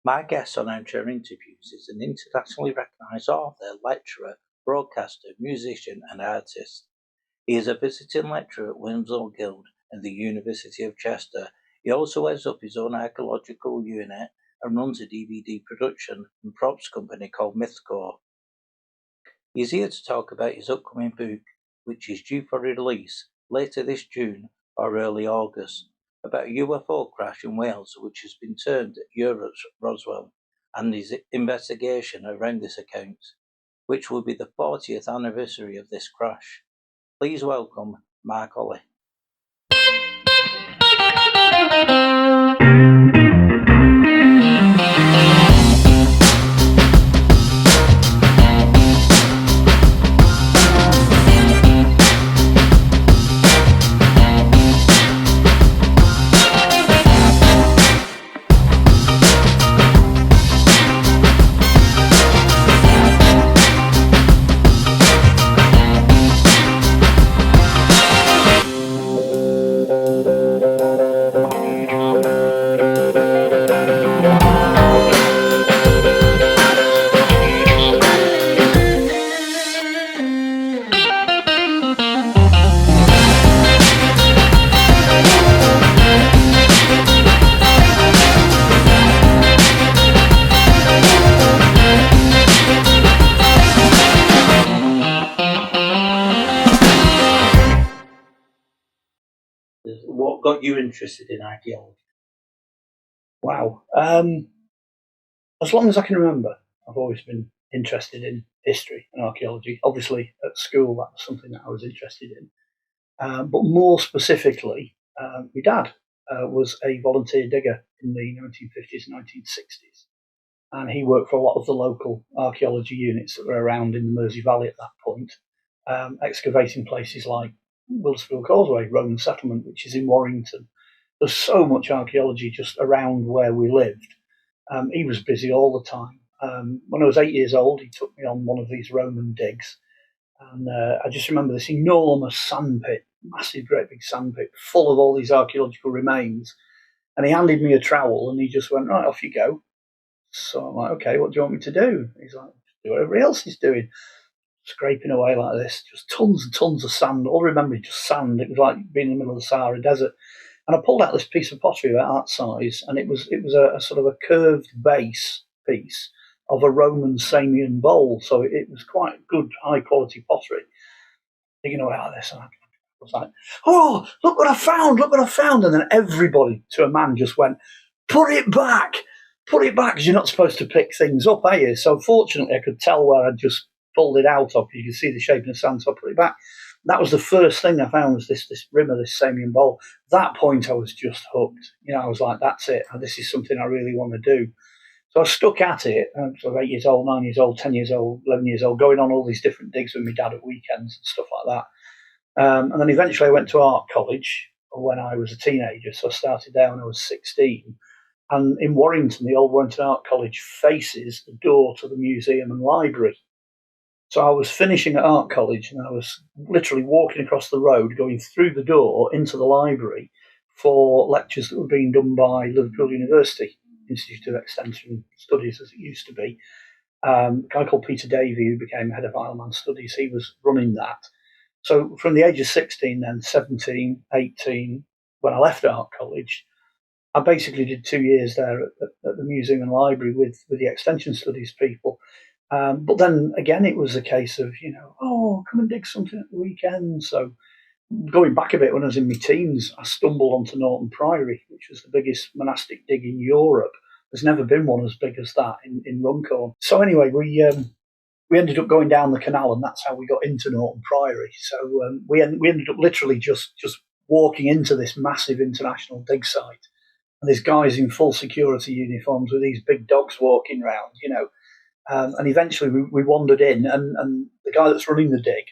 My guest on Armchair Interviews is an internationally recognised author, lecturer, broadcaster, musician and artist. He is a visiting lecturer at Wilmslow Guild and the University of Chester. He also heads up his own archaeological unit and runs a DVD production and props company called Mythcore. He is here to talk about his upcoming book, which is due for release later this June or early August, about a UFO crash in Wales which has been termed Europe's Roswell, and his investigation around this account, which will be the 40th anniversary of this crash. Please welcome Mark Olly. What got you interested in archaeology? Wow. As long as I can remember, I've always been interested in history and archaeology. Obviously, at school, that was something that I was interested in. But more specifically, my dad was a volunteer digger in the 1950s and 1960s. And he worked for a lot of the local archaeology units that were around in the Mersey Valley at that point, excavating places like Wilsfield Causeway, Roman settlement, which is in Warrington. There's so much archaeology just around where we lived. He was busy all the time. When I was 8 years old, he took me on one of these Roman digs. And I just remember this enormous sandpit, massive, great big sandpit, full of all these archaeological remains. And he handed me a trowel and he just went, right, off you go. So I'm like, okay, what do you want me to do? He's like, do whatever else he's doing. Scraping away like this, just tons and tons of sand. All I remember is just sand. It was like being in the middle of the Sahara Desert. And I pulled out this piece of pottery about that size, and it was a sort of a curved base piece of a Roman Samian bowl. So it was quite good, high quality pottery. Digging away like this, and I was like, "Oh, look what I found! Look what I found!" And then everybody, to a man, just went, "Put it back! Put it back!" Because you're not supposed to pick things up, are you? So fortunately, I could tell where I'd just pulled it out of. You could see the shape of the sand, so I put it back. That was the first thing I found, was this rim of this Samian bowl. At that point, I was just hooked. I was like, that's it. This is something I really want to do. So I stuck at it. I was 8 years old, 9 years old, 10 years old, 11 years old, going on all these different digs with my dad at weekends and stuff like that. And then eventually I went to art college when I was a teenager. So I started there when I was 16. And in Warrington, the old Warrington Art College faces the door to the museum and library. So I was finishing at art college and I was literally walking across the road, going through the door into the library for lectures that were being done by Liverpool University Institute of Extension Studies, as it used to be. A guy called Peter Davey, who became head of Isleman Studies, he was running that. So from the age of 16, then 17, 18, when I left art college, I basically did 2 years there at the museum and library with the extension studies people. But then again, it was a case of, come and dig something at the weekend. So going back a bit, when I was in my teens, I stumbled onto Norton Priory, which was the biggest monastic dig in Europe. There's never been one as big as that in Runcorn. So anyway, we ended up going down the canal, and that's how we got into Norton Priory. So we ended up literally just walking into this massive international dig site. And there's guys in full security uniforms with these big dogs walking around, and eventually we wandered in, and the guy that's running the dig,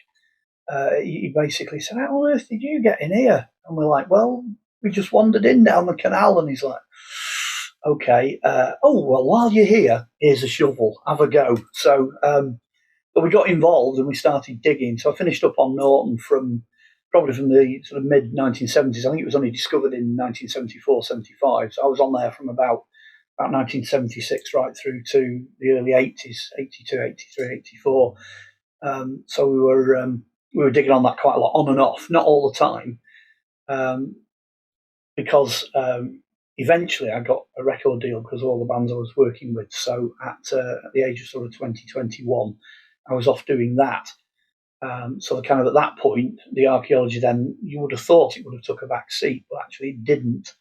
he basically said, "How on earth did you get in here?" And we're like, "Well, we just wandered in down the canal." And he's like, "Okay, well, while you're here, here's a shovel, have a go." So but we got involved and we started digging. So I finished up on Norton probably from the sort of mid 1970s. I think it was only discovered in 1974, 75. So I was on there from about about 1976 right through to the early 80s, 82, 83, 84. So we were digging on that quite a lot, on and off, not all the time, because eventually I got a record deal because of all the bands I was working with. So at the age of sort of 2021, I was off doing that. So kind of at that point, the archaeology then, you would have thought it would have took a back seat, but actually it didn't.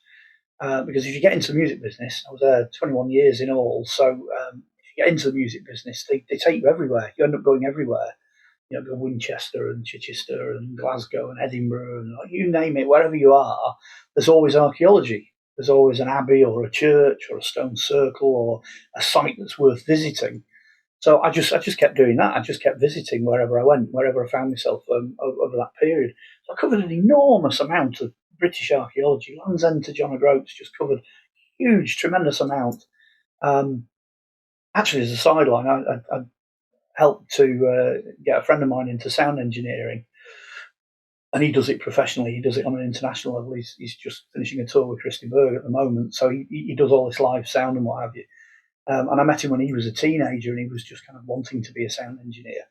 Because if you get into the music business, I was there 21 years in all, so if you get into the music business, they take you everywhere. You end up going everywhere. You know, go Winchester and Chichester and Glasgow and Edinburgh and you name it, wherever you are, there's always archaeology. There's always an abbey or a church or a stone circle or a site that's worth visiting. So I just kept doing that. I just kept visiting wherever I went, wherever I found myself over that period. So I covered an enormous amount of British archaeology. Land's End to John O'Groats, just covered huge, tremendous amount. Actually, as a sideline, I helped to get a friend of mine into sound engineering, and he does it professionally. He does it on an international level. He's just finishing a tour with Christy Berg at the moment, so he does all this live sound and what have you. And I met him when he was a teenager, and he was just kind of wanting to be a sound engineer.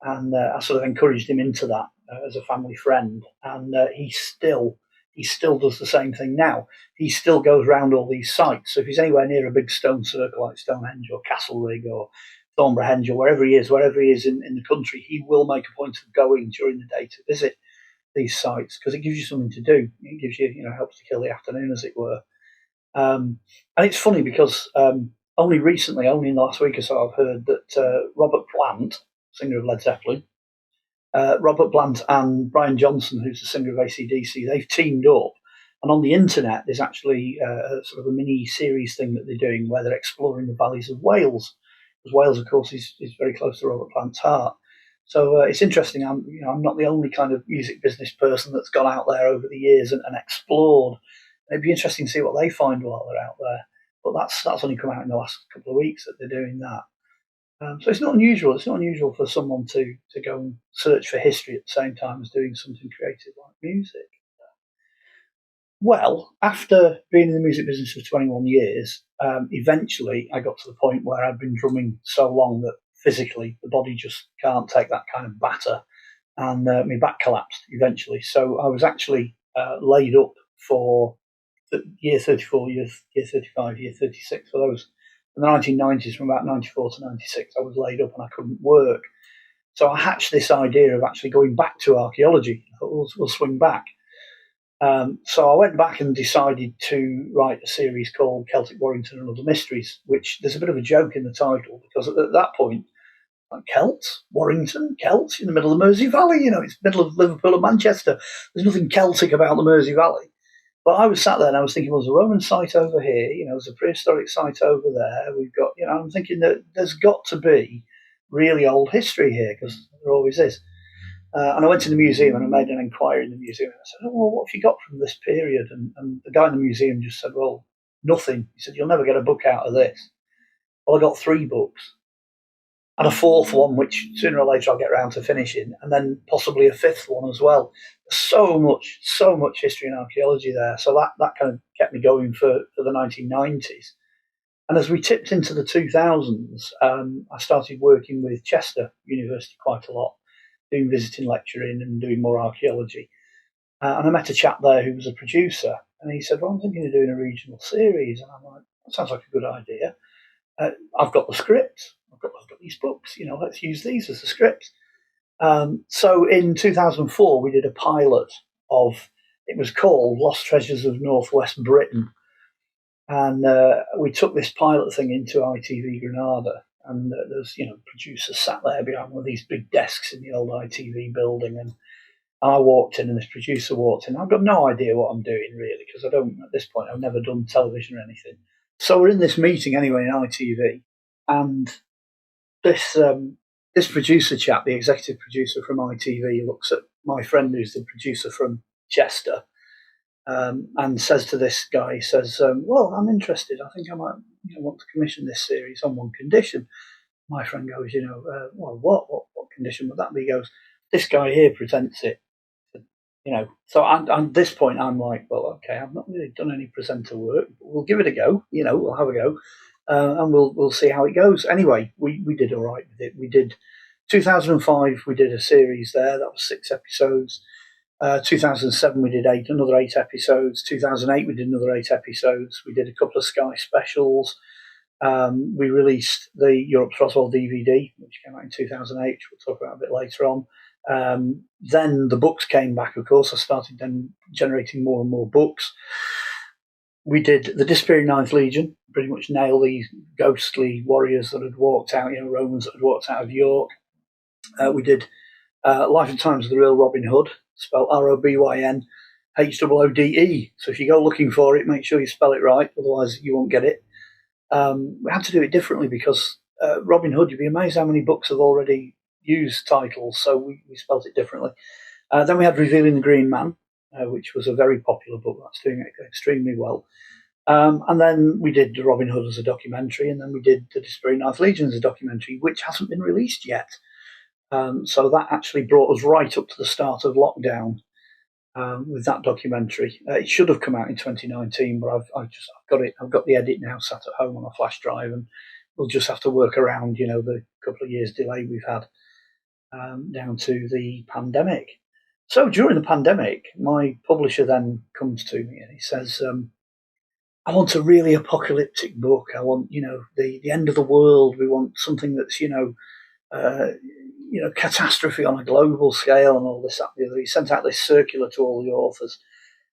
And I sort of encouraged him into that as a family friend. And he still does the same thing now. He still goes around all these sites. So if he's anywhere near a big stone circle like Stonehenge or Castlereagh or Thornborough or wherever he is in the country, he will make a point of going during the day to visit these sites because it gives you something to do. It gives you, helps to kill the afternoon, as it were. And it's funny because only recently, only in the last week or so, I've heard that Robert Plant, singer of Led Zeppelin, Robert Plant and Brian Johnson, who's the singer of AC/DC, they've teamed up. And on the internet, there's actually sort of a mini series thing that they're doing where they're exploring the valleys of Wales. Because Wales, of course, is very close to Robert Plant's heart. So it's interesting. I'm not the only kind of music business person that's gone out there over the years and explored. It'd be interesting to see what they find while they're out there. But that's only come out in the last couple of weeks that they're doing that. So it's not unusual. It's not unusual for someone to go and search for history at the same time as doing something creative like music. Well, after being in the music business for 21 years, eventually I got to the point where I'd been drumming so long that physically the body just can't take that kind of batter, and my back collapsed eventually. So I was actually laid up for year 34, year 35, year 36 for those. In the 1990s, from about 94 to 96, I was laid up and I couldn't work. So I hatched this idea of actually going back to archaeology. I thought, we'll swing back. So I went back and decided to write a series called Celtic Warrington and Other Mysteries, which there's a bit of a joke in the title because at that point, like Celts, Warrington, Celts in the middle of the Mersey Valley, it's middle of Liverpool and Manchester. There's nothing Celtic about the Mersey Valley. But I was sat there and I was thinking, well, there's a Roman site over here, there's a prehistoric site over there. We've got, I'm thinking that there's got to be really old history here because there always is. And I went to the museum and I made an inquiry in the museum. And I said, well, what have you got from this period? And the guy in the museum just said, well, nothing. He said, you'll never get a book out of this. Well, I got 3 books and a 4th one, which sooner or later I'll get around to finishing, and then possibly a 5th one as well. So much history and archaeology there. So that kind of kept me going for the 1990s. And as we tipped into the 2000s, I started working with Chester University quite a lot, doing visiting lecturing and doing more archaeology. And I met a chap there who was a producer, and he said, well, I'm thinking of doing a regional series. And I'm like, that sounds like a good idea. I've got the script. I've got these books, let's use these as the script. So in 2004, we did a pilot it was called Lost Treasures of Northwest Britain. And we took this pilot thing into ITV Granada. And there's, producers sat there behind one of these big desks in the old ITV building. And I walked in and this producer walked in. I've got no idea what I'm doing, really, because at this point, I've never done television or anything. So we're in this meeting anyway in ITV. And this producer chap, the executive producer from ITV, looks at my friend who's the producer from Chester and says to this guy, he says, well, I'm interested. I think I might want to commission this series on one condition. My friend goes, well, what condition would that be? He goes, this guy here presents it. So at this point, I'm like, well, okay, I've not really done any presenter work. But we'll give it a go. We'll have a go, and we'll see how it goes. Anyway, we did all right with it. We did 2005. We did a series there. That was 6 episodes. 2007 we did another 8 episodes. 2008 we did another 8 episodes. We did a couple of Sky specials. We released the Europe's Roswell DVD, which came out in 2008, which we'll talk about a bit later on. Then the books came back, of course. I started then generating more and more books. We did the Disappearing Ninth Legion, pretty much nail these ghostly warriors that had walked out, Romans that had walked out of York. We did Life and Times of the Real Robin Hood, spelled ROBYN HOODE. So if you go looking for it, make sure you spell it right, otherwise you won't get it. We had to do it differently because Robin Hood, you'd be amazed how many books have already used titles, so we spelled it differently. Then we had Revealing the Green Man, which was a very popular book that's doing extremely well. And then we did Robin Hood as a documentary, and then we did The Disappearing Ninth Legion as a documentary, which hasn't been released yet. So that actually brought us right up to the start of lockdown with that documentary. It should have come out in 2019, but I've got it. I've got the edit now sat at home on a flash drive, and we'll just have to work around, the couple of years delay we've had down to the pandemic. So during the pandemic, my publisher then comes to me and he says, I want a really apocalyptic book. I want, the end of the world. We want something that's, catastrophe on a global scale and all this, that, and the other. He sent out this circular to all the authors.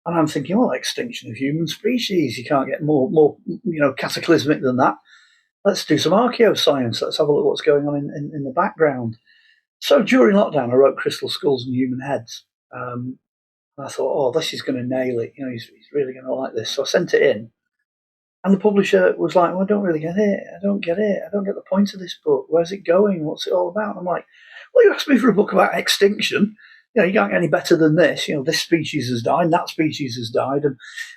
And I'm thinking, well, extinction of human species. You can't get more cataclysmic than that. Let's do some archaeoscience. Let's have a look at what's going on in the background. So during lockdown, I wrote Crystal Skulls and Human Heads. And I thought, oh, this is going to nail it. He's really going to like this. So I sent it in. And the publisher was like, well, I don't really get it. I don't get it. I don't get the point of this book. Where's it going? What's it all about? And I'm like, well, you asked me for a book about extinction. You can't get any better than this. This species has died, that species has died.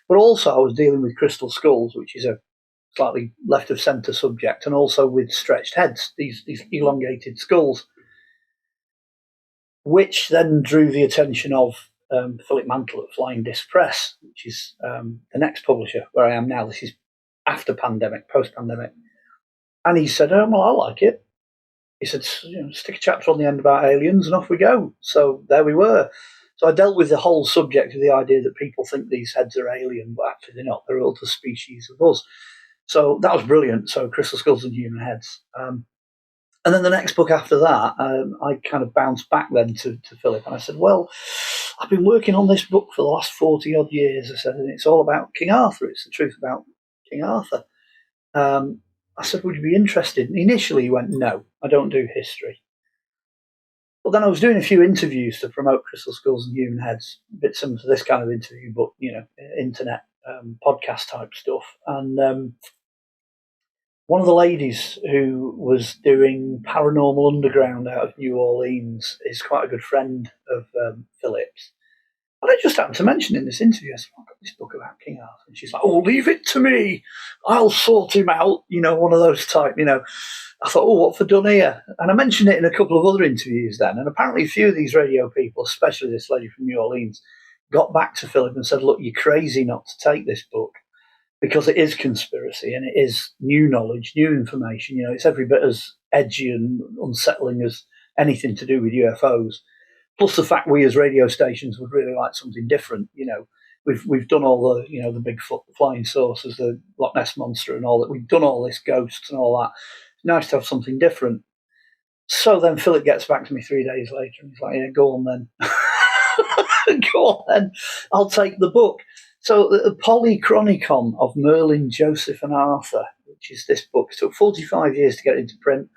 But also I was dealing with crystal skulls, which is a slightly left of centre subject, and also with stretched heads, these elongated skulls, which then drew the attention of Philip Mantle at Flying Disc Press, which is the next publisher where I am now. This is after pandemic, post-pandemic. And he said, well, I like it. He said, stick a chapter on the end about aliens and off we go. So there we were. So I dealt with the whole subject of the idea that people think these heads are alien, but actually they're not. They're other species of us. So that was brilliant. So Crystal Skulls and Human Heads. And then the next book after that, I kind of bounced back then to Philip. And I said, well, I've been working on this book for the last 40-odd years, I said, and it's all about King Arthur. It's the truth about King Arthur. I said, would you be interested? And initially he went, no, I don't do history. But then I was doing a few interviews to promote Crystal Skulls and Human Heads, a bit similar to this kind of interview, but, internet podcast type stuff. And one of the ladies who was doing Paranormal Underground out of New Orleans is quite a good friend of Philip's. And I just happened to mention in this interview, I said, I've got this book about King Arthur. And she's like, oh, leave it to me. I'll sort him out. One of those type, I thought, oh, what for done here? And I mentioned it in a couple of other interviews then. And apparently a few of these radio people, especially this lady from New Orleans, got back to Philip and said, look, you're crazy not to take this book because it is conspiracy and it is new knowledge, new information. It's every bit as edgy and unsettling as anything to do with UFOs. Plus the fact we as radio stations would really like something different. We've done all the, the Bigfoot flying saucers, the Loch Ness Monster and all that. We've done all this ghosts and all that. It's nice to have something different. So then Philip gets back to me 3 days later and he's like, yeah, go on then. Go on then. I'll take the book. So the Polychronicon of Merlin, Joseph and Arthur, which is this book. It took 45 years to get it into print.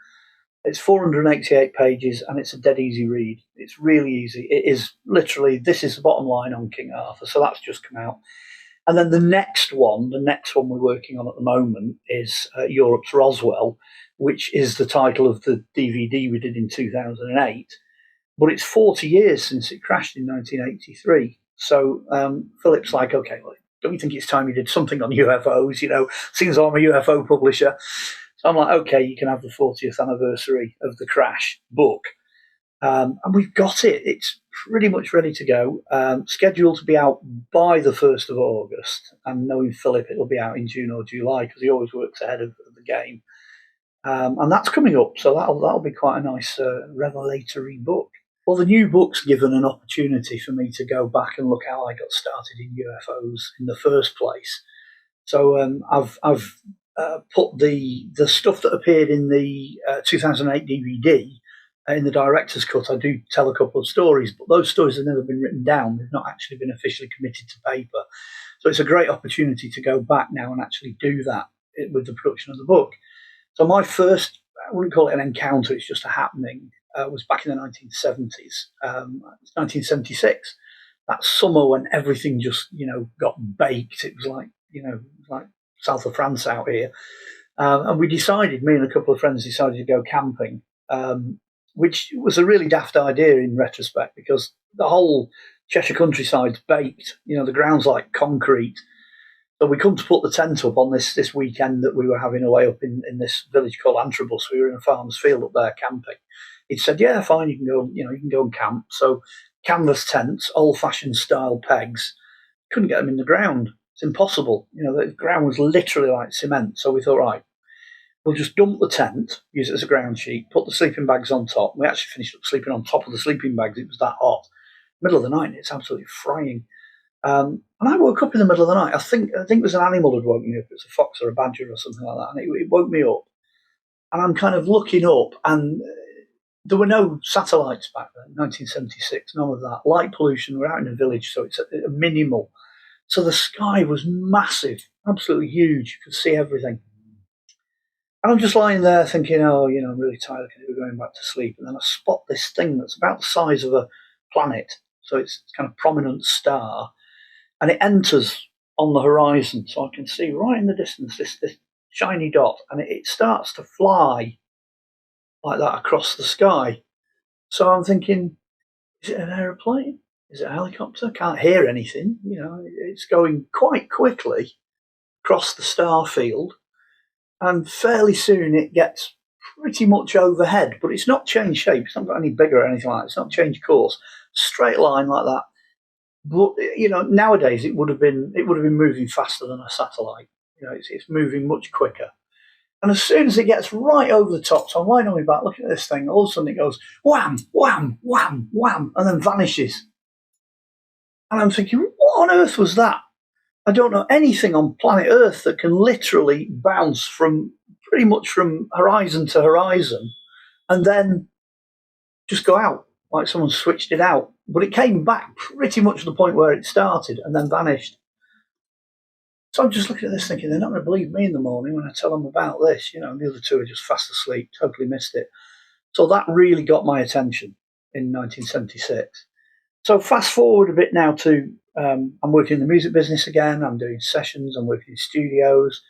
It's 488 pages and it's a dead easy read. It's really easy. It is literally, this is the bottom line on King Arthur. So that's just come out. And then the next one we're working on at the moment is Europe's Roswell, which is the title of the DVD we did in 2008. But it's 40 years since it crashed in 1983. So Philip's like, okay, well, don't you think it's time you did something on UFOs? Seeing as I'm a UFO publisher. So I'm like, okay, you can have the 40th anniversary of the crash book. And we've got it. It's pretty much ready to go. Scheduled to be out by the 1st of August. And knowing Philip, it'll be out in June or July because he always works ahead of the game. And that's coming up, so that'll be quite a nice revelatory book. Well, the new book's given an opportunity for me to go back and look how I got started in UFOs in the first place. So I've put the stuff that appeared in the 2008 DVD in the director's cut. I do tell a couple of stories, but those stories have never been written down. They've not actually been officially committed to paper. So it's a great opportunity to go back now and actually do that with the production of the book. So my first, I wouldn't call it an encounter, it's just a happening, was back in the 1970s. 1976. That summer when everything just, got baked. It was like south of France out here. And we decided, me and a couple of friends decided to go camping, which was a really daft idea in retrospect because the whole Cheshire countryside's baked. The ground's like concrete. So we come to put the tent up on this weekend that we were having away up in this village called Antrobus. We were in a farmer's field up there camping. He said, "Yeah, fine, you can go and camp." So canvas tents, old-fashioned style pegs. Couldn't get them in the ground. It's impossible. The ground was literally like cement. So we thought, right, we'll just dump the tent, use it as a ground sheet, put the sleeping bags on top. We actually finished up sleeping on top of the sleeping bags. It was that hot. Middle of the night, it's absolutely frying. And I woke up in the middle of the night. I think it was an animal had woken me up. It was a fox or a badger or something like that. And it woke me up. And I'm kind of looking up, and there were no satellites back then, 1976, none of that. Light pollution, we're out in a village, so it's a minimal. So the sky was massive, absolutely huge. You could see everything. And I'm just lying there thinking, I'm really tired. I could be going back to sleep. And then I spot this thing that's about the size of a planet. So it's kind of prominent star. And it enters on the horizon, so I can see right in the distance this shiny dot, and it starts to fly like that across the sky. So I'm thinking, is it an aeroplane? Is it a helicopter? Can't hear anything. It's going quite quickly across the star field, and fairly soon it gets pretty much overhead, but it's not changed shape. It's not got any bigger or anything like that. It's not changed course. Straight line like that. But nowadays it would have been moving faster than a satellite. It's moving much quicker. And as soon as it gets right over the top, so I'm lying on my back looking at this thing, all of a sudden it goes wham, wham, wham, wham, and then vanishes. And I'm thinking, what on earth was that? I don't know anything on planet Earth that can literally bounce from pretty much from horizon to horizon and then just go out. Like someone switched it out. But it came back pretty much to the point where it started and then vanished. So I'm just looking at this thinking, they're not going to believe me in the morning when I tell them about this. The other two are just fast asleep, totally missed it. So that really got my attention in 1976. So fast forward a bit now to, I'm working in the music business again. I'm doing sessions, I'm working in studios.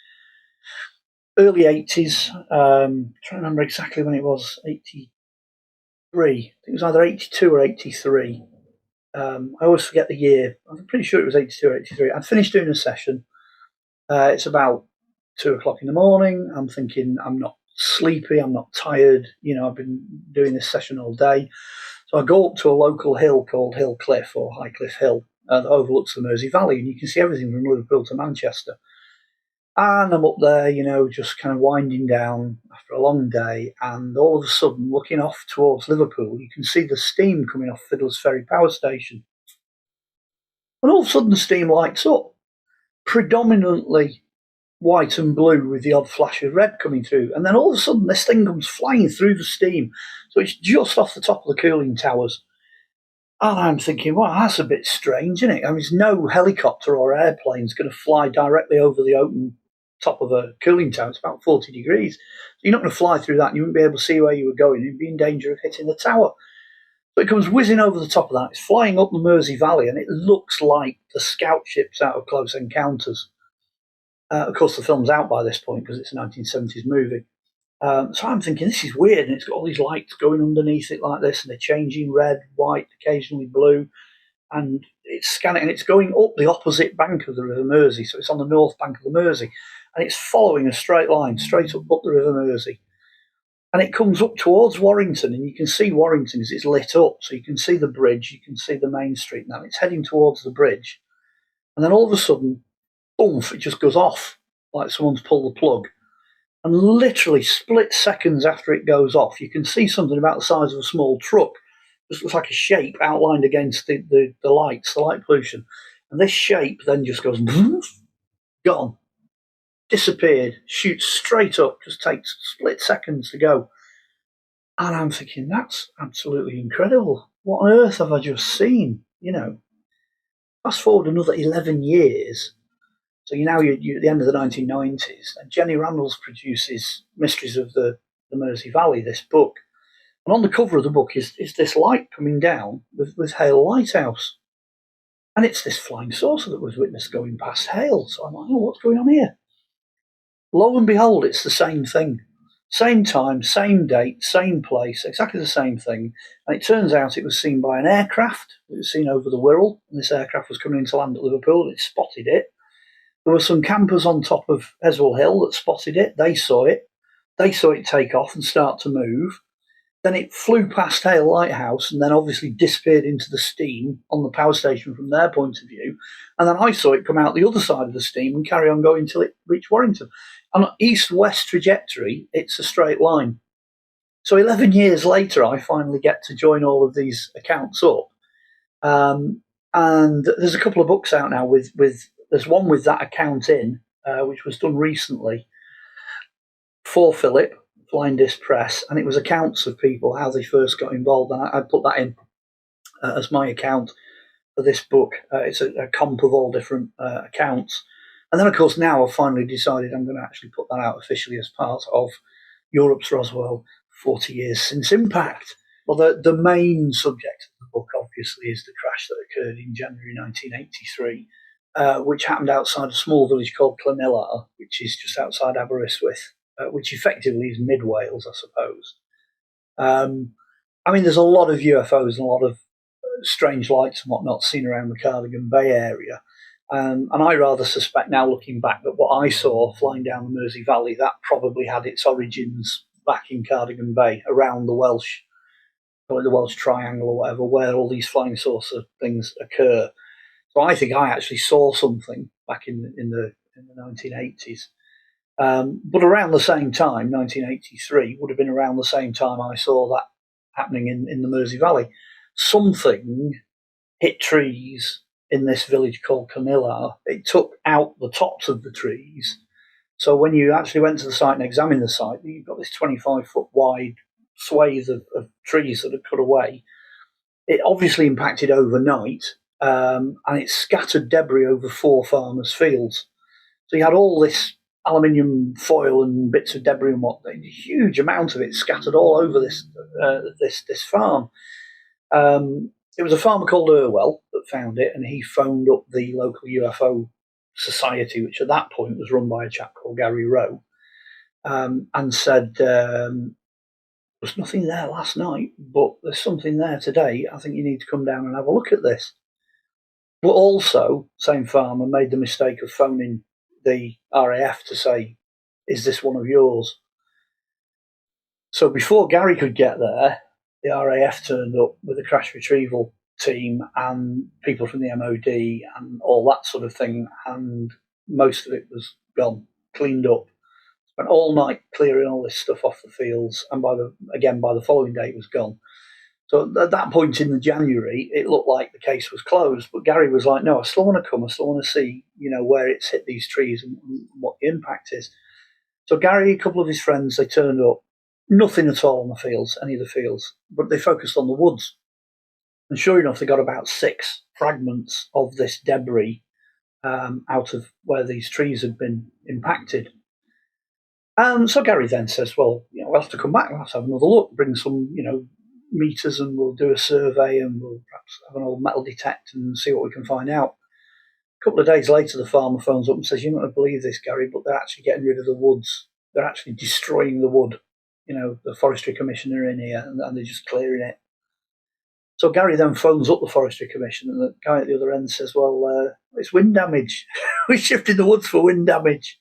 Early 80s, trying to remember exactly when it was, 83. I think it was either 82 or 83. I always forget the year. I'm pretty sure it was 82 or 83. I'd finished doing a session. It's about 2:00 in the morning. I'm thinking I'm not sleepy. I'm not tired. I've been doing this session all day. So I go up to a local hill called Hill Cliff or High Cliff Hill that overlooks the Mersey Valley. And you can see everything from Liverpool to Manchester. And I'm up there, just kind of winding down after a long day. And all of a sudden, looking off towards Liverpool, you can see the steam coming off Fiddler's Ferry Power Station. And all of a sudden, the steam lights up, predominantly white and blue with the odd flash of red coming through. And then all of a sudden, this thing comes flying through the steam. So it's just off the top of the cooling towers. And I'm thinking, well, that's a bit strange, isn't it? I mean, there's no helicopter or airplane's going to fly directly over the open top of a cooling tower. It's about 40 degrees. So you're not going to fly through that and you wouldn't be able to see where you were going. You'd be in danger of hitting the tower. So it comes whizzing over the top of that. It's flying up the Mersey Valley and it looks like the scout ships out of Close Encounters. Of course, the film's out by this point because it's a 1970s movie. So I'm thinking, this is weird. And it's got all these lights going underneath it like this and they're changing red, white, occasionally blue. And it's scanning and it's going up the opposite bank of the River Mersey. So it's on the north bank of the Mersey. And it's following a straight line, straight up the River Mersey. And it comes up towards Warrington, and you can see Warrington because it's lit up. So you can see the bridge, you can see the main street now. It's heading towards the bridge. And then all of a sudden, boom, it just goes off like someone's pulled the plug. And literally split seconds after it goes off, you can see something about the size of a small truck. Just looks like a shape outlined against the lights, the light pollution. And this shape then just goes, gone, disappeared, shoots straight up, just takes split seconds to go. And I'm thinking, that's absolutely incredible. What on earth have I just seen? Fast forward another 11 years. So you're at the end of the 1990s, and Jenny Randalls produces Mysteries of the Mersey Valley, this book. And on the cover of the book is this light coming down with Hale Lighthouse. And it's this flying saucer that was witnessed going past Hale. So I'm like, what's going on here? Lo and behold, it's the same thing. Same time, same date, same place, exactly the same thing. And it turns out it was seen by an aircraft. It was seen over the Wirral, and this aircraft was coming into land at Liverpool, and it spotted it. There were some campers on top of Heswell Hill that spotted it. They saw it. They saw it take off and start to move. Then it flew past Hale Lighthouse and then obviously disappeared into the steam on the power station from their point of view. And then I saw it come out the other side of the steam and carry on going till it reached Warrington. On east-west trajectory, it's a straight line. So 11 years later, I finally get to join all of these accounts up. And there's a couple of books out now with there's one with that account in, which was done recently for Philip, Flying Disc Press, and it was accounts of people, how they first got involved. And I put that in as my account for this book. It's a comp of all different accounts. And then, of course, now I've finally decided I'm going to actually put that out officially as part of Europe's Roswell 40 years since impact. Well, the main subject of the book, obviously, is the crash that occurred in January 1983, which happened outside a small village called Llanillar, which is just outside Aberystwyth, which effectively is mid-Wales, I suppose. There's a lot of UFOs and a lot of strange lights and whatnot seen around the Cardigan Bay area. And I rather suspect now, looking back, that what I saw flying down the Mersey Valley, that probably had its origins back in Cardigan Bay, around the Welsh Triangle or whatever, where all these flying saucer things occur. So I think I actually saw something back in the 1980s. But around the same time, 1983, would have been around the same time I saw that happening in the Mersey Valley. Something hit trees in this village called Llanillar. It took out the tops of the trees. So when you actually went to the site and examined the site, you've got this 25-foot wide swathe of trees that had cut away. It obviously impacted overnight, and it scattered debris over 4 farmers' fields. So you had all this aluminium foil and bits of debris and whatnot, a huge amount of it scattered all over this farm. It was a farmer called Irwell that found it, and he phoned up the local UFO society, which at that point was run by a chap called Gary Rowe, and said, there's nothing there last night, but there's something there today. I think you need to come down and have a look at this. But also, same farmer made the mistake of phoning the RAF to say, is this one of yours? So before Gary could get there, the RAF turned up with a crash retrieval team and people from the MOD and all that sort of thing, and most of it was gone, cleaned up. Spent all night clearing all this stuff off the fields, and by the following day it was gone. So at that point in the January, it looked like the case was closed, but Gary was like, no, I still want to come, I still want to see, where it's hit these trees and what the impact is. So Gary, a couple of his friends, they turned up, nothing at all on the fields, any of the fields, but they focused on the woods. And sure enough, they got about 6 fragments of this debris out of where these trees had been impacted. So Gary then says, well, we'll have to come back, we'll have to have another look, bring some, meters, and we'll do a survey, and we'll perhaps have an old metal detect and see what we can find out. A couple of days later, the farmer phones up and says, you're not going to believe this, Gary, but they're actually getting rid of the woods. They're actually destroying the wood. The forestry commissioner in here, and they're just clearing it. So Gary then phones up the forestry commission, and the guy at the other end says, well, it's wind damage. We shifted the woods for wind damage.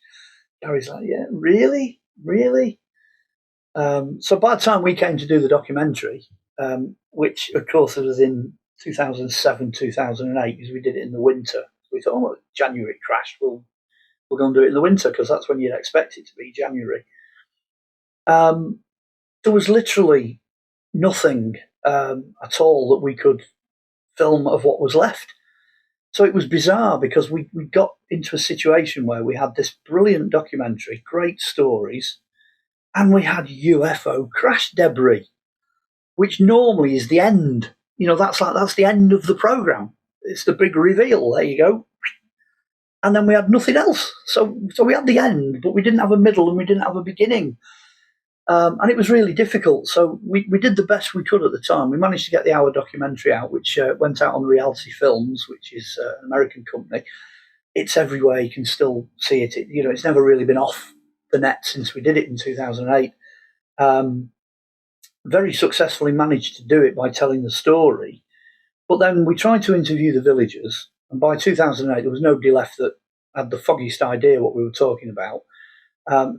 Gary's like, yeah, really? So by the time we came to do the documentary, which of course was in 2007, 2008, because we did it in the winter. We thought, oh, January crash, we're going to do it in the winter because that's when you'd expect it to be, January. There was literally nothing at all that we could film of what was left. So it was bizarre because we got into a situation where we had this brilliant documentary, great stories, and we had UFO crash debris, which normally is the end. That's the end of the program. It's the big reveal. There you go. And then we had nothing else. So we had the end, but we didn't have a middle and we didn't have a beginning. And it was really difficult. So we did the best we could at the time. We managed to get the hour documentary out, which went out on Reality Films, which is an American company. It's everywhere. You can still see it. It's never really been off the net since we did it in 2008. Very successfully managed to do it by telling the story. But then we tried to interview the villagers. And by 2008, there was nobody left that had the foggiest idea what we were talking about.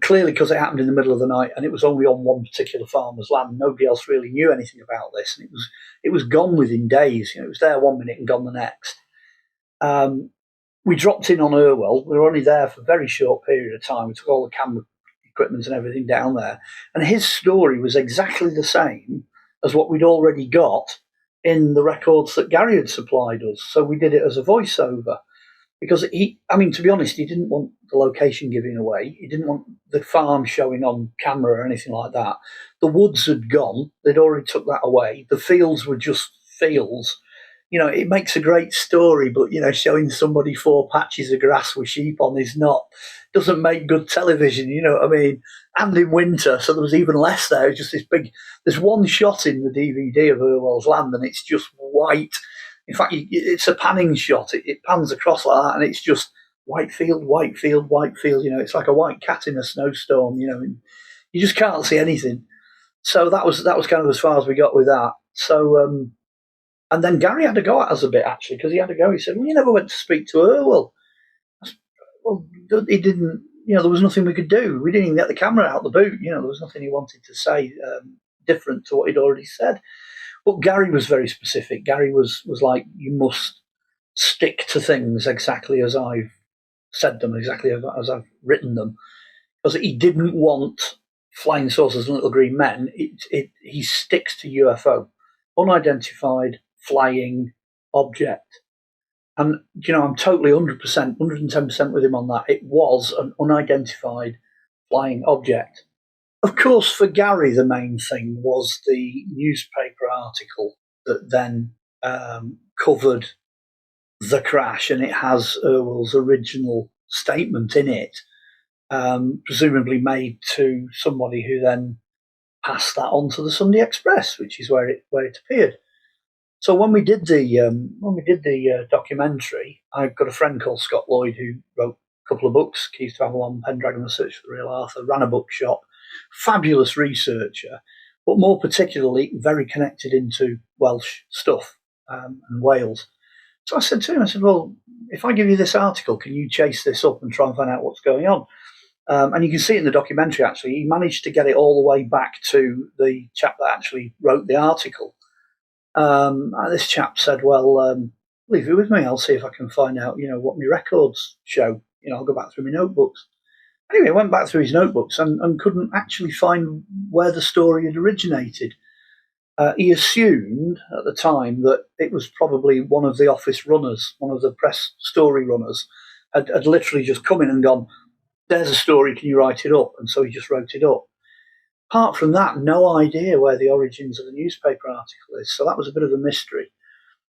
Clearly, because it happened in the middle of the night and it was only on one particular farmer's land, nobody else really knew anything about this. And it was gone within days. It was there one minute and gone the next. We dropped in on Irwell. We were only there for a very short period of time. We took all the camera equipment and everything down there. And his story was exactly the same as what we'd already got in the records that Gary had supplied us. So we did it as a voiceover. Because to be honest, he didn't want the location giving away. He didn't want the farm showing on camera or anything like that. The woods had gone. They'd already took that away. The fields were just fields. It makes a great story, but, showing somebody 4 patches of grass with sheep on doesn't make good television, you know what I mean? And in winter, so there was even less there. It was just there's one shot in the DVD of Irwell's land and it's just white. In fact, it's a panning shot. It pans across like that, and it's just white field, white field, white field. It's like a white cat in a snowstorm. And you just can't see anything. So that was kind of as far as we got with that. So, and then Gary had to go at us a bit actually because he had to go. He said, "Well, you never went to speak to Irwell." Well, he didn't. There was nothing we could do. We didn't even get the camera out the boot. There was nothing he wanted to say different to what he'd already said. But Gary was very specific. Gary was like, you must stick to things exactly as I've said them, exactly as I've written them. Because he didn't want flying saucers and little green men. He sticks to UFO, unidentified flying object. And, I'm totally 100%, 110% with him on that. It was an unidentified flying object. Of course, for Gary, the main thing was the newspaper article that then covered the crash, and it has Irwell's original statement in it, presumably made to somebody who then passed that on to the Sunday Express, which is where it appeared. So when we did the documentary, I've got a friend called Scott Lloyd who wrote a couple of books, Keys to Avalon, Pendragon, The Search for the Real Arthur, ran a bookshop. Fabulous researcher, but more particularly very connected into Welsh stuff and Wales. So I said to him, well, if I give you this article, can you chase this up and try and find out what's going on? And you can see it in the documentary, actually. He managed to get it all the way back to the chap that actually wrote the article. And this chap said, well, leave it with me. I'll see if I can find out, what my records show. I'll go back through my notebooks. Anyway, went back through his notebooks and couldn't actually find where the story had originated. He assumed at the time that it was probably one of the office runners, one of the press story runners, had literally just come in and gone, there's a story, can you write it up? And so he just wrote it up. Apart from that, no idea where the origins of the newspaper article is. So that was a bit of a mystery.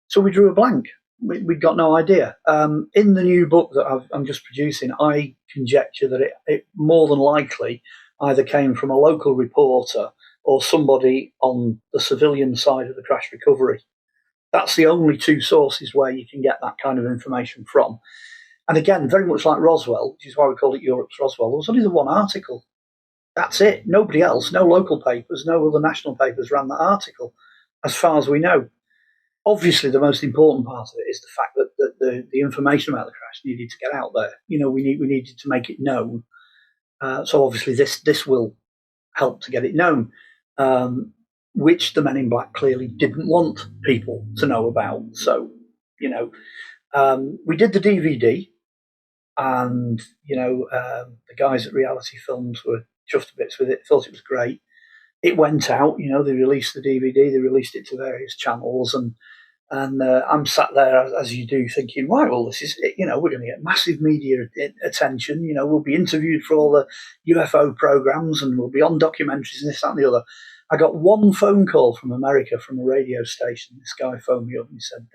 So we drew a blank. We'd got no idea. In the new book that I'm just producing, I conjecture that it more than likely either came from a local reporter or somebody on the civilian side of the crash recovery. That's the only two sources where you can get that kind of information from. And again, very much like Roswell, which is why we call it Europe's Roswell, there was only the one article. That's it. Nobody else, no local papers, no other national papers ran that article, as far as we know. Obviously, the most important part of it is the fact that the information about the crash needed to get out there. We needed to make it known. So obviously, this will helped to get it known, which the Men in Black clearly didn't want people to know about. So, we did the DVD, and the guys at Reality Films were chuffed to bits with it, thought it was great. It went out, they released the DVD, they released it to various channels, and I'm sat there, as you do, thinking, right, well, this is it. We're going to get massive media attention. We'll be interviewed for all the UFO programs, and we'll be on documentaries and this, that, and the other. I got one phone call from America, from a radio station. This guy phoned me up and he said,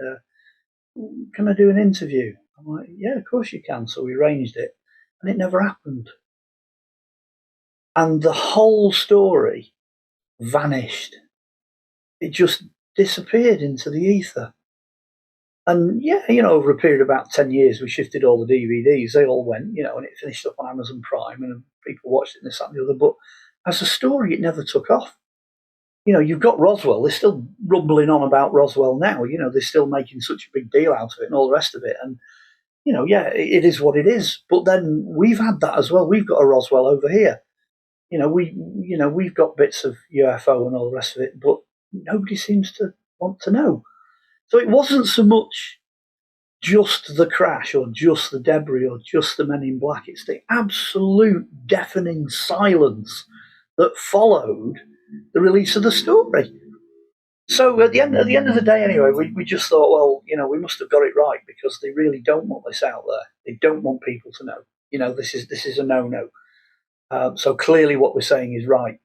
can I do an interview? I'm like, yeah, of course you can. So we arranged it, and it never happened. And the whole story vanished. It just disappeared into the ether. And over a period of about 10 years, we shifted all the DVDs. They all went, and it finished up on Amazon Prime, and people watched it and this, that, and the other. But as a story, it never took off. You've got Roswell. They're still rumbling on about Roswell now. They're still making such a big deal out of it and all the rest of it. And, it is what it is. But then we've had that as well. We've got a Roswell over here. We've got bits of UFO and all the rest of it, but nobody seems to want to know. So it wasn't so much just the crash or just the debris or just the Men in Black. It's the absolute deafening silence that followed the release of the story. So at the end of the day, anyway, we just thought, well, we must have got it right, because they really don't want this out there. They don't want people to know. This is a no-no. So clearly, what we're saying is right.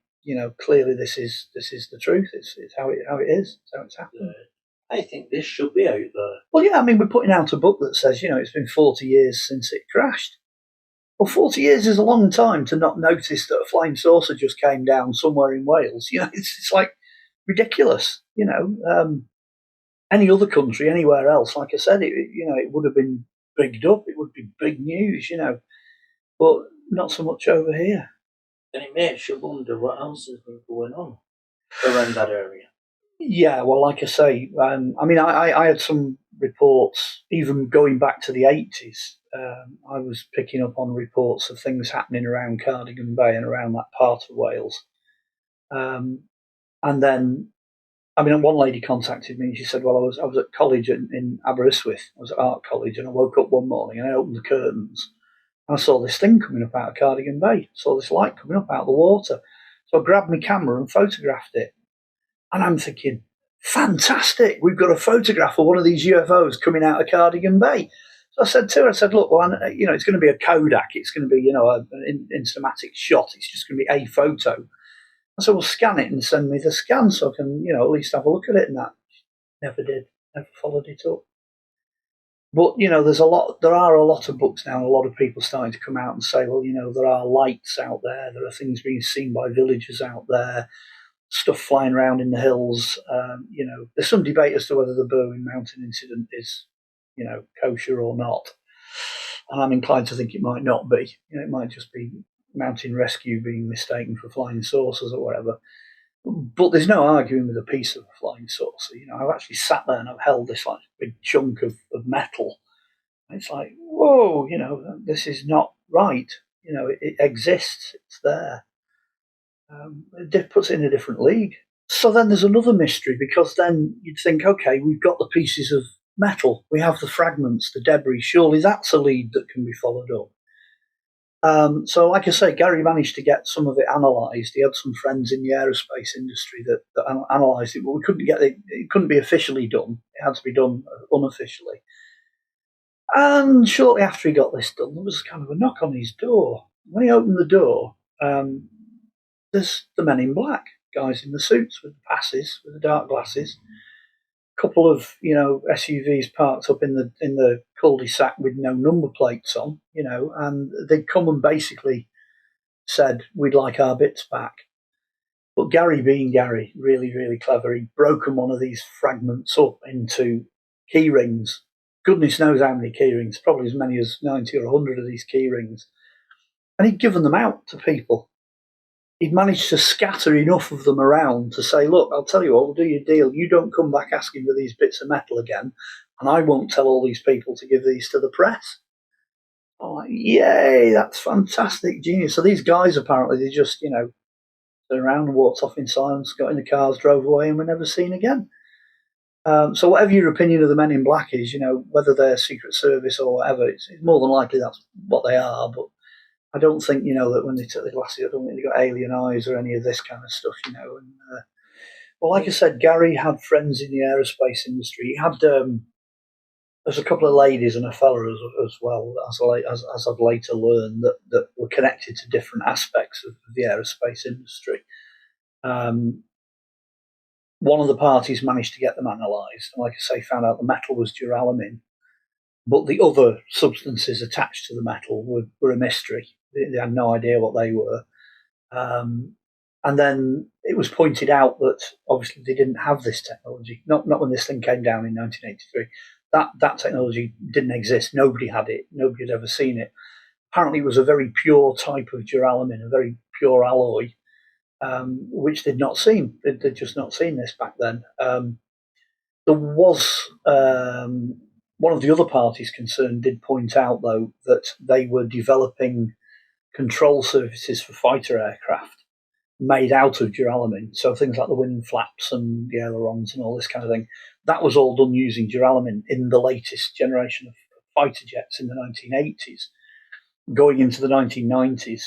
Clearly this is the truth. It's how it is. It's how it's happened. I think this should be out there. Well, yeah, I mean, we're putting out a book that says, it's been 40 years since it crashed. Well, 40 years is a long time to not notice that a flying saucer just came down somewhere in Wales. It's like ridiculous. Any other country, anywhere else, like I said, it would have been bigged up. It would be big news, but not so much over here. And it makes you wonder what else has been going on around that area. Yeah, well, like I say, I had some reports, even going back to the 80s. I was picking up on reports of things happening around Cardigan Bay and around that part of Wales. And then, one lady contacted me and she said, well, I was at college in Aberystwyth. I was at art college, and I woke up one morning and I opened the curtains. I saw this thing coming up out of Cardigan Bay. I saw this light coming up out of the water. So I grabbed my camera and photographed it. And I'm thinking, fantastic, we've got a photograph of one of these UFOs coming out of Cardigan Bay. So I said to her, look, well, it's going to be a Kodak. It's going to be, an instamatic shot. It's just going to be a photo. I said, well, scan it and send me the scan so I can, at least have a look at it. And that never did, never followed it up. But, there are a lot of books now, and a lot of people starting to come out and say, well, there are lights out there. There are things being seen by villagers out there, stuff flying around in the hills. There's some debate as to whether the Berwyn Mountain incident is, kosher or not. And I'm inclined to think it might not be. It might just be mountain rescue being mistaken for flying saucers or whatever. But there's no arguing with a piece of a flying saucer. I've actually sat there and I've held this like big chunk of metal. It's like, whoa, this is not right. It exists. It's there. It puts it in a different league. So then there's another mystery, because then you'd think, okay, we've got the pieces of metal. We have the fragments, the debris. Surely that's a lead that can be followed up. So, like I say, Gary managed to get some of it analysed. He had some friends in the aerospace industry that analysed it, but we couldn't get it. It couldn't be officially done. It had to be done unofficially. And shortly after he got this done, there was kind of a knock on his door. When he opened the door, there's the Men in Black, guys in the suits with the passes, with the dark glasses. Couple of SUVs parked up in the cul-de-sac with no number plates on, and they'd come and basically said, we'd like our bits back. But Gary, being Gary, really, really clever, he'd broken one of these fragments up into key rings. Goodness knows how many key rings, probably as many as 90 or 100 of these key rings. And he'd given them out to people. He'd managed to scatter enough of them around to say, look, I'll tell you what, we'll do your deal. You don't come back asking for these bits of metal again, and I won't tell all these people to give these to the press. I'm like, yay, that's fantastic, genius. So these guys, apparently, they just, turned around and walked off in silence, got in the cars, drove away, and were never seen again. So whatever your opinion of the Men in Black is, whether they're Secret Service or whatever, it's more than likely that's what they are. But I don't think, that when they took the glasses, I don't think they got alien eyes or any of this kind of stuff, And, well, like I said, Gary had friends in the aerospace industry. He had there's a couple of ladies and a fella as well, as I've later learned, that were connected to different aspects of the aerospace industry. One of the parties managed to get them analysed, and like I say, found out the metal was duralumin, but the other substances attached to the metal were a mystery. They had no idea what they were. And then it was pointed out that obviously they didn't have this technology. Not when this thing came down in 1983. That technology didn't exist. Nobody had it. Nobody had ever seen it. Apparently, it was a very pure type of duralumin, a very pure alloy, which they'd not seen. They'd just not seen this back then. There was one of the other parties concerned did point out, though, that they were developing control surfaces for fighter aircraft made out of duralumin. So things like the wing flaps and the ailerons and all this kind of thing. That was all done using duralumin in the latest generation of fighter jets in the 1980s, going into the 1990s.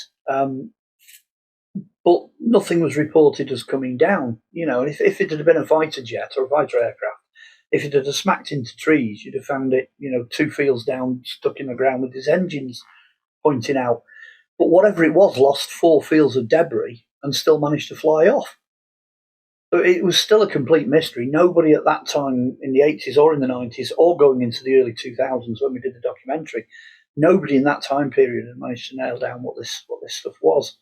But nothing was reported as coming down. If it had been a fighter jet or a fighter aircraft, if it had smacked into trees, you'd have found it, 2 fields down, stuck in the ground with its engines pointing out. But whatever it was, lost 4 fields of debris and still managed to fly off. So it was still a complete mystery. Nobody at that time in the 80s or in the 90s or going into the early 2000s when we did the documentary, nobody in that time period had managed to nail down what this stuff was.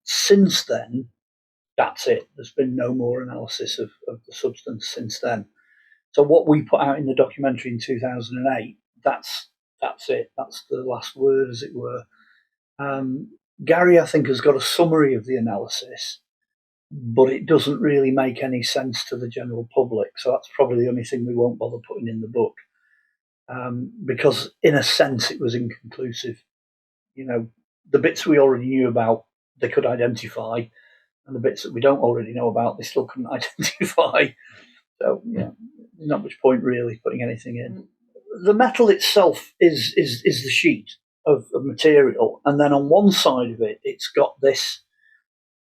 Since then, that's it. There's been no more analysis of the substance since then. So what we put out in the documentary in 2008, that's it. That's the last word, as it were. Gary, I think, has got a summary of the analysis, but it doesn't really make any sense to the general public. So that's probably the only thing we won't bother putting in the book, because in a sense it was inconclusive. The bits we already knew about, they could identify, and the bits that we don't already know about, they still couldn't identify. So, not much point really putting anything in. The metal itself is the sheet of material, and then on one side of it, it's got this,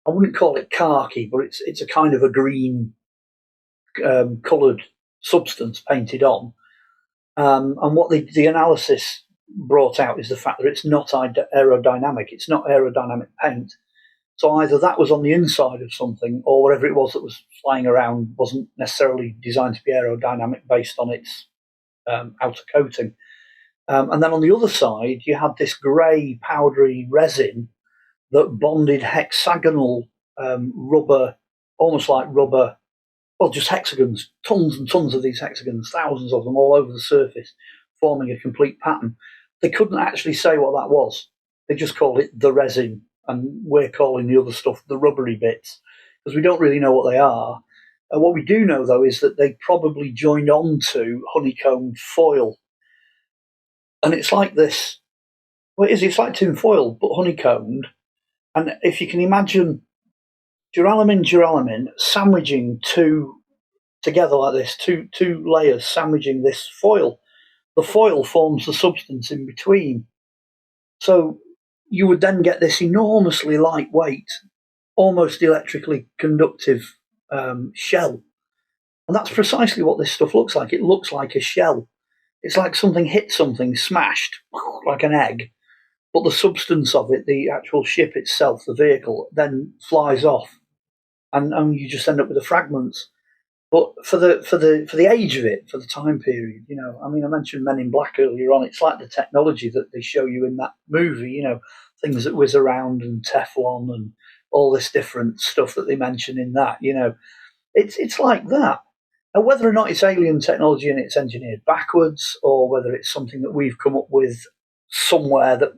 I wouldn't call it khaki, but it's a kind of a green coloured substance painted on. And what the analysis brought out is the fact that it's not aerodynamic. It's not aerodynamic paint. So either that was on the inside of something, or whatever it was that was flying around wasn't necessarily designed to be aerodynamic based on its outer coating. And then on the other side, you had this grey, powdery resin that bonded hexagonal rubber, almost like rubber, well, just hexagons, tons and tons of these hexagons, thousands of them all over the surface, forming a complete pattern. They couldn't actually say what that was. They just called it the resin, and we're calling the other stuff the rubbery bits, because we don't really know what they are. And what we do know, though, is that they probably joined on to honeycombed foil. And it's like this, well, it's like tin foil, but honeycombed. And if you can imagine duralumin sandwiching two together like this, two layers sandwiching this foil, the foil forms the substance in between. So you would then get this enormously lightweight, almost electrically conductive shell. And that's precisely what this stuff looks like. It looks like a shell. It's like something hit something, smashed, like an egg. But the substance of it, the actual ship itself, the vehicle, then flies off, and you just end up with the fragments. But for the age of it, for the time period, I mentioned Men in Black earlier on. It's like the technology that they show you in that movie, things that whiz around and Teflon and all this different stuff that they mention in that. It's like that. And whether or not it's alien technology and it's engineered backwards, or whether it's something that we've come up with somewhere that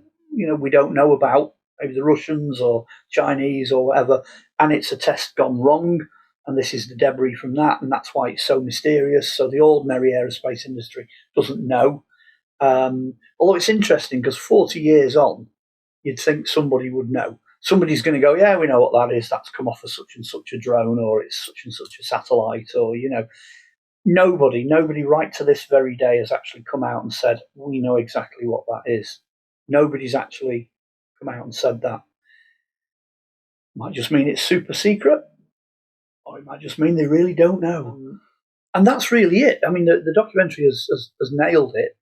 we don't know about, maybe the Russians or Chinese or whatever, and it's a test gone wrong, and this is the debris from that, and that's why it's so mysterious. So the ordinary aerospace industry doesn't know. Although it's interesting because 40 years on, you'd think somebody would know. somebody's going to go, yeah, we know what that is. That's come off of such and such a drone, or it's such and such a satellite, or, nobody right to this very day has actually come out and said, we know exactly what that is. Nobody's actually come out and said that. Might just mean it's super secret, or it might just mean they really don't know. And that's really it. I mean, the documentary has nailed it,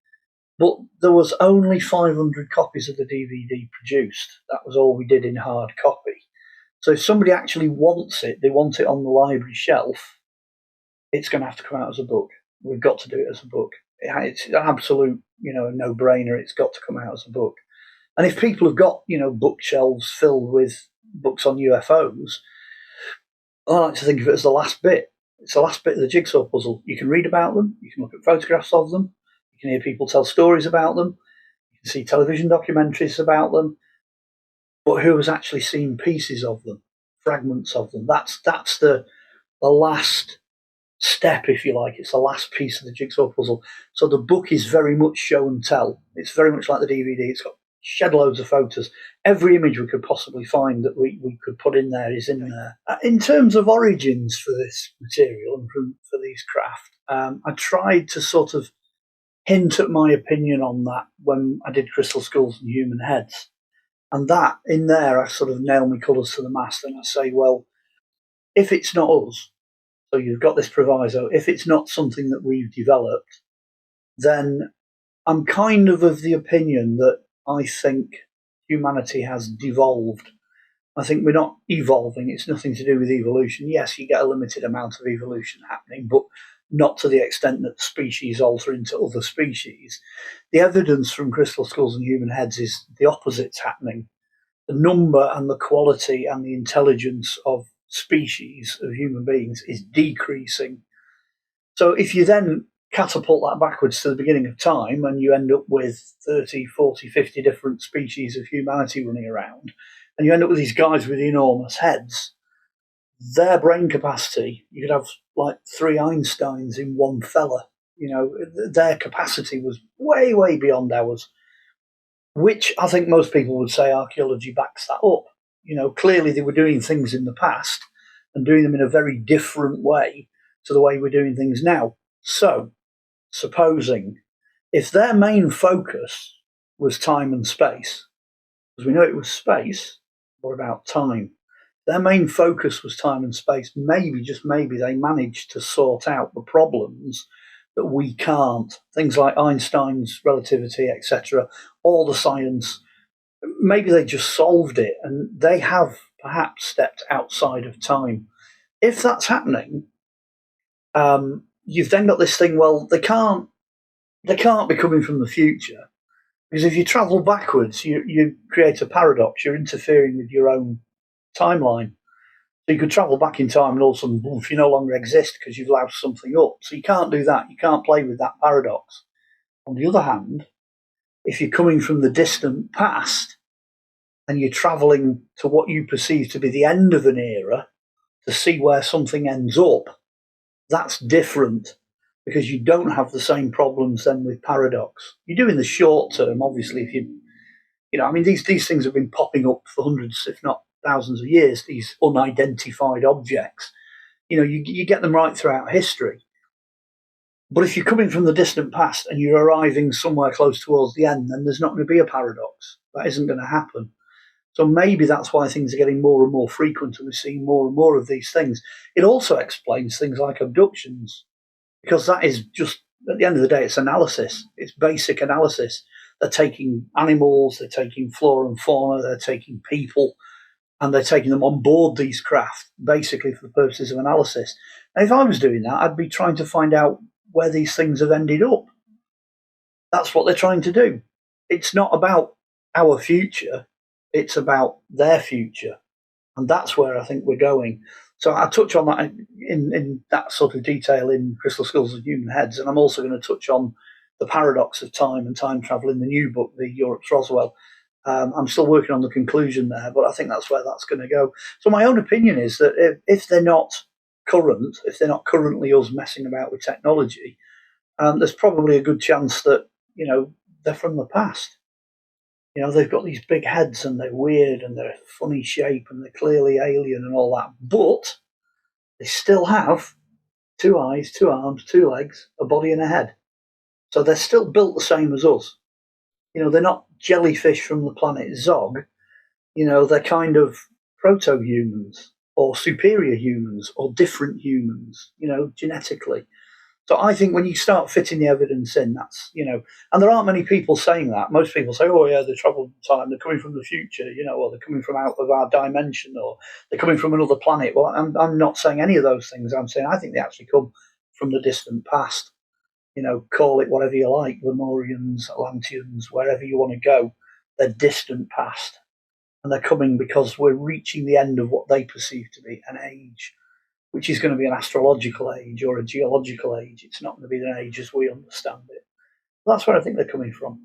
but there was only 500 copies of the DVD produced. That was all we did in hard copy. So if somebody actually wants it, they want it on the library shelf, it's going to have to come out as a book. We've got to do it as a book. It's an absolute, no-brainer. It's got to come out as a book. And if people have got, bookshelves filled with books on UFOs, I like to think of it as the last bit. It's the last bit of the jigsaw puzzle. You can read about them. You can look at photographs of them. You can hear people tell stories about them. You can see television documentaries about them. But who has actually seen pieces of them, fragments of them? That's the last step, if you like. It's the last piece of the jigsaw puzzle. So the book is very much show and tell. It's very much like the DVD. It's got shed loads of photos. Every image we could possibly find that we could put in there is in there. In terms of origins for this material and for these craft, I tried to sort of hint at my opinion on that when I did Crystal Skulls and Human Heads. And that, in there, I sort of nail my colours to the mast and I say, well, if it's not us, so you've got this proviso, if it's not something that we've developed, then I'm kind of the opinion that I think humanity has devolved. I think we're not evolving. It's nothing to do with evolution. Yes, you get a limited amount of evolution happening, but not to the extent that species alter into other species. The evidence from Crystal Skulls and Human Heads is the opposite's happening. The number and the quality and the intelligence of species of human beings is decreasing. So if you then catapult that backwards to the beginning of time and you end up with 30, 40, 50 different species of humanity running around, and you end up with these guys with enormous heads, their brain capacity, you could have like 3 Einsteins in one fella. Their capacity was way, way beyond ours, which I think most people would say archaeology backs that up. Clearly they were doing things in the past and doing them in a very different way to the way we're doing things now. So, supposing if their main focus was time and space, because we know it was space, what about time? Their main focus was time and space. Maybe, just maybe, they managed to sort out the problems that we can't. Things like Einstein's relativity, etc., all the science. Maybe they just solved it and they have perhaps stepped outside of time. If that's happening, you've then got this thing, well, they can't be coming from the future, because if you travel backwards, you create a paradox. You're interfering with your own timeline. So you could travel back in time and all of a sudden, if you no longer exist because you've loused something up. So you can't do that. You can't play with that paradox. On the other hand, if you're coming from the distant past and you're travelling to what you perceive to be the end of an era to see where something ends up, that's different, because you don't have the same problems then with paradox. You do in the short term, obviously, if these things have been popping up for hundreds, if not thousands of years, these unidentified objects. You get them right throughout history. But if you're coming from the distant past and you're arriving somewhere close towards the end, then there's not going to be a paradox. That isn't going to happen. So maybe that's why things are getting more and more frequent and we're seeing more and more of these things. It also explains things like abductions, because that is just, at the end of the day, it's analysis. It's basic analysis. They're taking animals, they're taking flora and fauna, they're taking people, and they're taking them on board these craft, basically for the purposes of analysis. And if I was doing that, I'd be trying to find out where these things have ended up. That's what they're trying to do. It's not about our future. It's about their future. And that's where I think we're going. So I touch on that in that sort of detail in Crystal Skulls and Human Heads. And I'm also going to touch on the paradox of time and time travel in the new book, the Europe's Roswell. I'm still working on the conclusion there, but I think that's where that's going to go. So my own opinion is that if they're not current, if they're not currently us messing about with technology, there's probably a good chance that, they're from the past. They've got these big heads and they're weird and they're a funny shape and they're clearly alien and all that. But they still have 2 eyes, 2 arms, 2 legs, a body and a head. So they're still built the same as us. They're not jellyfish from the planet Zog. They're kind of proto-humans or superior humans or different humans, genetically. So I think when you start fitting the evidence in, that's, and there aren't many people saying that. Most people say, oh, yeah, they traveled in time, they're coming from the future, or they're coming from out of our dimension, or they're coming from another planet. Well, I'm not saying any of those things. I'm saying I think they actually come from the distant past. Call it whatever you like, Lemurians, Atlanteans, wherever you want to go. They're distant past. And they're coming because we're reaching the end of what they perceive to be an age, which is going to be an astrological age or a geological age. It's not going to be an age as we understand it. That's where I think they're coming from.